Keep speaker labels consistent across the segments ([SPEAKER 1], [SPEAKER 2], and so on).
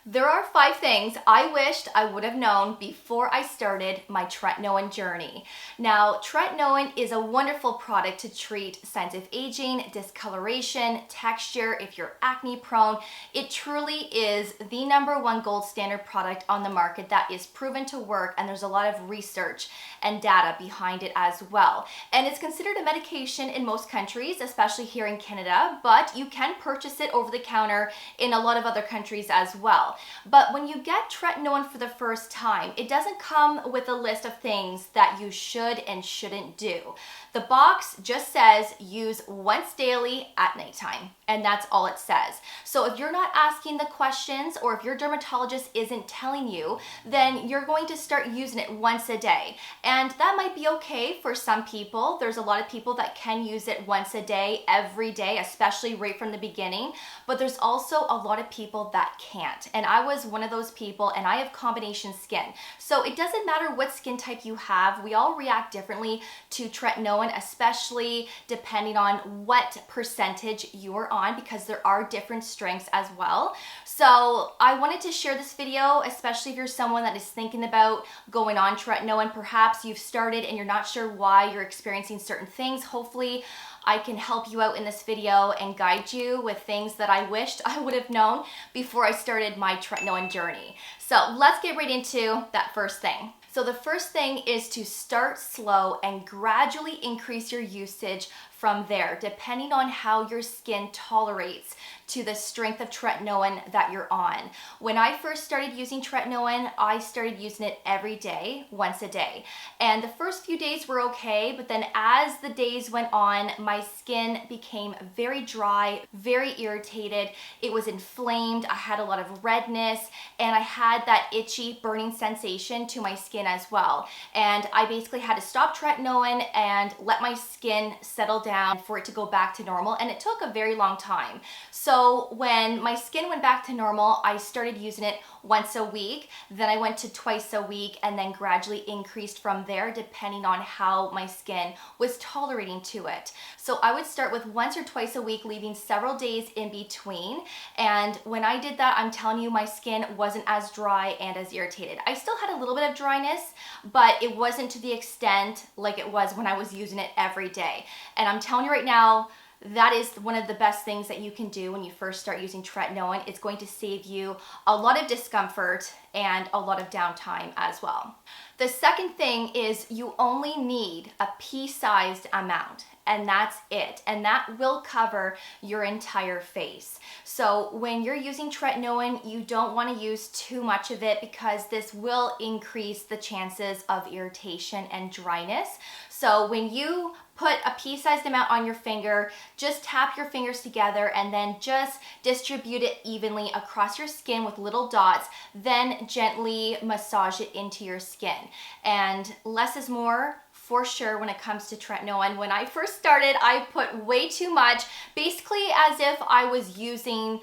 [SPEAKER 1] There are 5 things I wished I would have known before I started my tretinoin journey. Now, tretinoin is a wonderful product to treat signs of aging, discoloration, texture, if you're acne prone. It truly is the #1 gold standard product on the market that is proven to work, and there's a lot of research and data behind it as well. And it's considered a medication in most countries, especially here in Canada, but you can purchase it over the counter in a lot of other countries as well. But when you get tretinoin for the first time, it doesn't come with a list of things that you should and shouldn't do. The box just says use once daily at nighttime, and that's all it says. So if you're not asking the questions, or if your dermatologist isn't telling you, then you're going to start using it once a day. And that might be okay for some people. There's a lot of people that can use it once a day, every day, especially right from the beginning. But there's also a lot of people that can't. And I was one of those people, and I have combination skin. So it doesn't matter what skin type you have. We all react differently to tretinoin, especially depending on what percentage you're on, because there are different strengths as well. So I wanted to share this video, especially if you're someone that is thinking about going on tretinoin. Perhaps you've started and you're not sure why you're experiencing certain things. Hopefully I can help you out in this video and guide you with things that I wished I would have known before I started my tretinoin journey. So let's get right into that first thing. So the first thing is to start slow and gradually increase your usage from there, depending on how your skin tolerates to the strength of tretinoin that you're on. When I first started using tretinoin, I started using it every day, once a day. And the first few days were okay, but then as the days went on, my skin became very dry, very irritated. It was inflamed. I had a lot of redness, and I had that itchy, burning sensation to my skin as well. And I basically had to stop tretinoin and let my skin settle down for it to go back to normal, and it took a very long time. So when my skin went back to normal, I started using it once a week, then I went to twice a week, and then gradually increased from there depending on how my skin was tolerating to it. So I would start with once or twice a week, leaving several days in between. And when I did that, I'm telling you, my skin wasn't as dry and as irritated. I still had a little bit of dryness, but it wasn't to the extent like it was when I was using it every day. And I'm telling you right now, that is one of the best things that you can do when you first start using tretinoin. It's going to save you a lot of discomfort and a lot of downtime as well. The second thing is you only need a pea-sized amount, and that's it. And that will cover your entire face. So when you're using tretinoin, you don't want to use too much of it, because this will increase the chances of irritation and dryness. So when you put a pea-sized amount on your finger, just tap your fingers together and then just distribute it evenly across your skin with little dots, then gently massage it into your skin. And less is more for sure when it comes to tretinoin. When I first started, I put way too much, basically as if I was using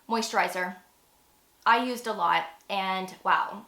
[SPEAKER 1] moisturizer. I used a lot, and wow.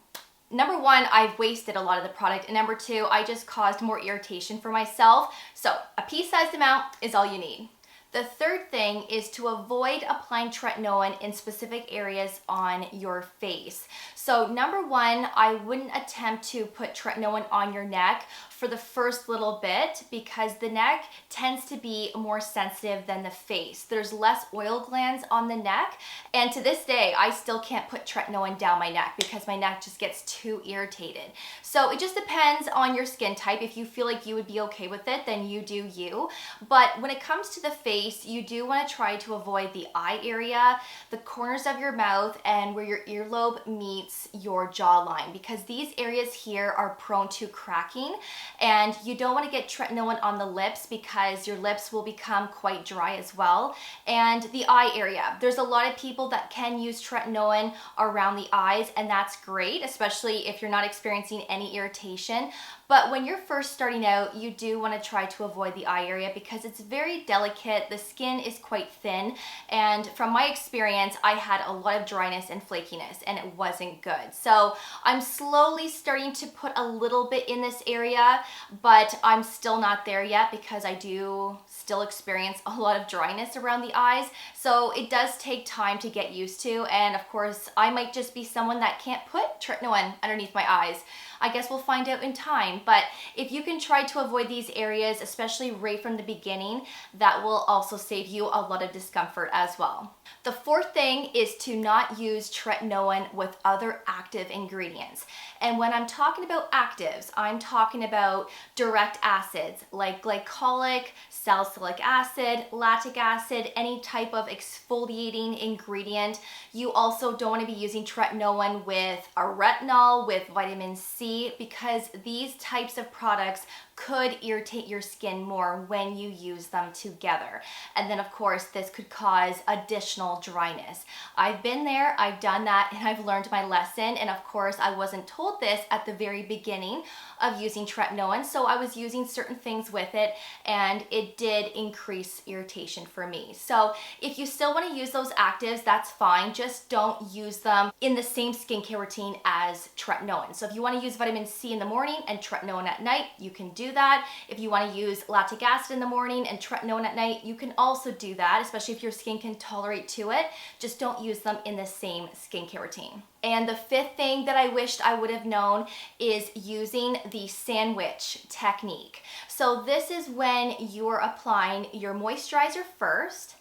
[SPEAKER 1] #1, I've wasted a lot of the product, and #2, I just caused more irritation for myself. So a pea-sized amount is all you need. The third thing is to avoid applying tretinoin in specific areas on your face. So #1, I wouldn't attempt to put tretinoin on your neck for the first little bit, because the neck tends to be more sensitive than the face. There's less oil glands on the neck, and to this day, I still can't put tretinoin down my neck because my neck just gets too irritated. So it just depends on your skin type. If you feel like you would be okay with it, then you do you. But when it comes to the face, you do want to try to avoid the eye area, the corners of your mouth, and where your earlobe meets your jawline, because these areas here are prone to cracking. And you don't want to get tretinoin on the lips, because your lips will become quite dry as well. And the eye area, there's a lot of people that can use tretinoin around the eyes, and that's great, especially if you're not experiencing any irritation. But when you're first starting out, you do want to try to avoid the eye area because it's very delicate. The skin is quite thin, and from my experience, I had a lot of dryness and flakiness, and it wasn't good. So I'm slowly starting to put a little bit in this area, but I'm still not there yet because I do still experience a lot of dryness around the eyes. So it does take time to get used to, and of course, I might just be someone that can't put tretinoin underneath my eyes. I guess we'll find out in time, but if you can try to avoid these areas, especially right from the beginning, that will also save you a lot of discomfort as well. The fourth thing is to not use tretinoin with other active ingredients. And when I'm talking about actives, I'm talking about direct acids like glycolic, salicylic acid, lactic acid, any type of exfoliating ingredient. You also don't want to be using tretinoin with a retinol, with vitamin C, because these types of products could irritate your skin more when you use them together. And then of course, this could cause additional dryness. I've been there, I've done that, and I've learned my lesson. And of course, I wasn't told this at the very beginning of using tretinoin, so I was using certain things with it, and it did increase irritation for me. So if you still want to use those actives, that's fine. Just don't use them in the same skincare routine as tretinoin. So if you want to use vitamin C in the morning and tretinoin at night, you can do that. If you want to use lactic acid in the morning and tretinoin at night, you can also do that, especially if your skin can tolerate to it. Just don't use them in the same skincare routine. And the fifth thing that I wished I would have known is using the sandwich technique. So this is when you're applying your moisturizer first,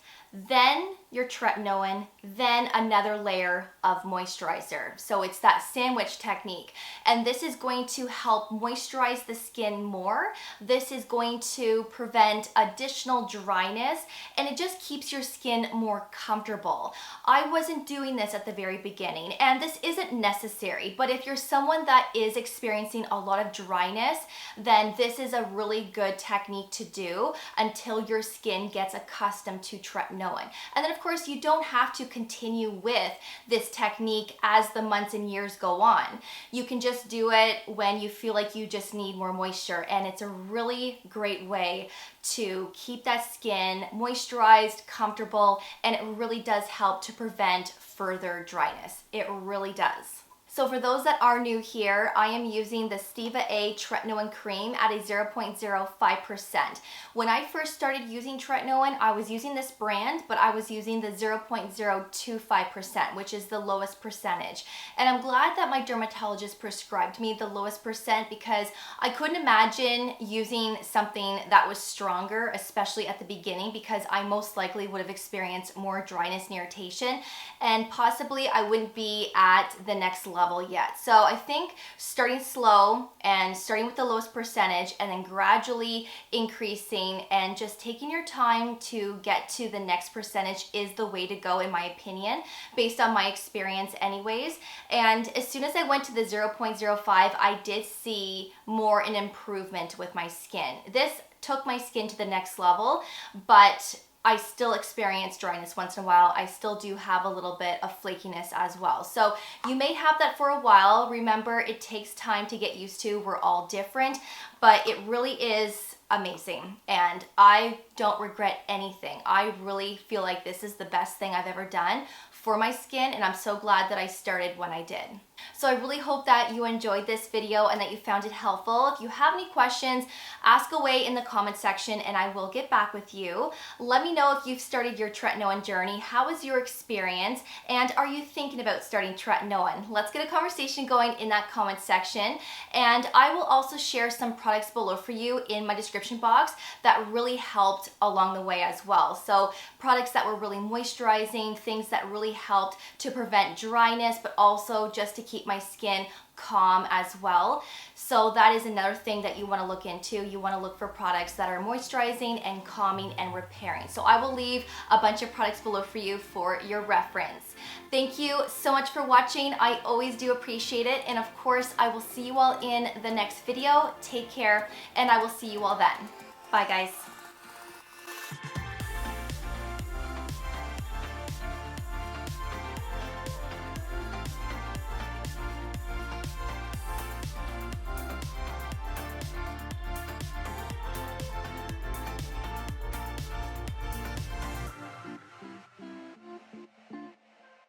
[SPEAKER 1] then your tretinoin, then another layer of moisturizer. So it's that sandwich technique. And this is going to help moisturize the skin more. This is going to prevent additional dryness, and it just keeps your skin more comfortable. I wasn't doing this at the very beginning, and this isn't necessary, but if you're someone that is experiencing a lot of dryness, then this is a really good technique to do until your skin gets accustomed to tretinoin. And then of course, you don't have to continue with this technique as the months and years go on. You can just do it when you feel like you just need more moisture, and it's a really great way to keep that skin moisturized, comfortable, and it really does help to prevent further dryness. It really does. So for those that are new here, I am using the Steiva-A Tretinoin Cream at a 0.05%. When I first started using tretinoin, I was using this brand, but I was using the 0.025%, which is the lowest percentage. And I'm glad that my dermatologist prescribed me the lowest percent because I couldn't imagine using something that was stronger, especially at the beginning, because I most likely would have experienced more dryness and irritation, and possibly I wouldn't be at the next level yet. So I think starting slow and starting with the lowest percentage and then gradually increasing and just taking your time to get to the next percentage is the way to go, in my opinion, based on my experience anyways. And as soon as I went to the 0.05, I did see more an improvement with my skin. This took my skin to the next level, but I still experience dryness once in a while. I still do have a little bit of flakiness as well. So you may have that for a while. Remember, it takes time to get used to. We're all different, but it really is amazing, and I don't regret anything. I really feel like this is the best thing I've ever done for my skin, and I'm so glad that I started when I did. So I really hope that you enjoyed this video and that you found it helpful. If you have any questions, ask away in the comment section and I will get back with you. Let me know if you've started your tretinoin journey. How was your experience? And are you thinking about starting tretinoin? Let's get a conversation going in that comment section. And I will also share some products below for you in my description box that really helped along the way as well. So products that were really moisturizing, things that really helped to prevent dryness, but also just to keep my skin calm as well. So that is another thing that you want to look into. You want to look for products that are moisturizing and calming and repairing. So I will leave a bunch of products below for you for your reference. Thank you so much for watching. I always do appreciate it. And of course, I will see you all in the next video. Take care, and I will see you all then. Bye guys.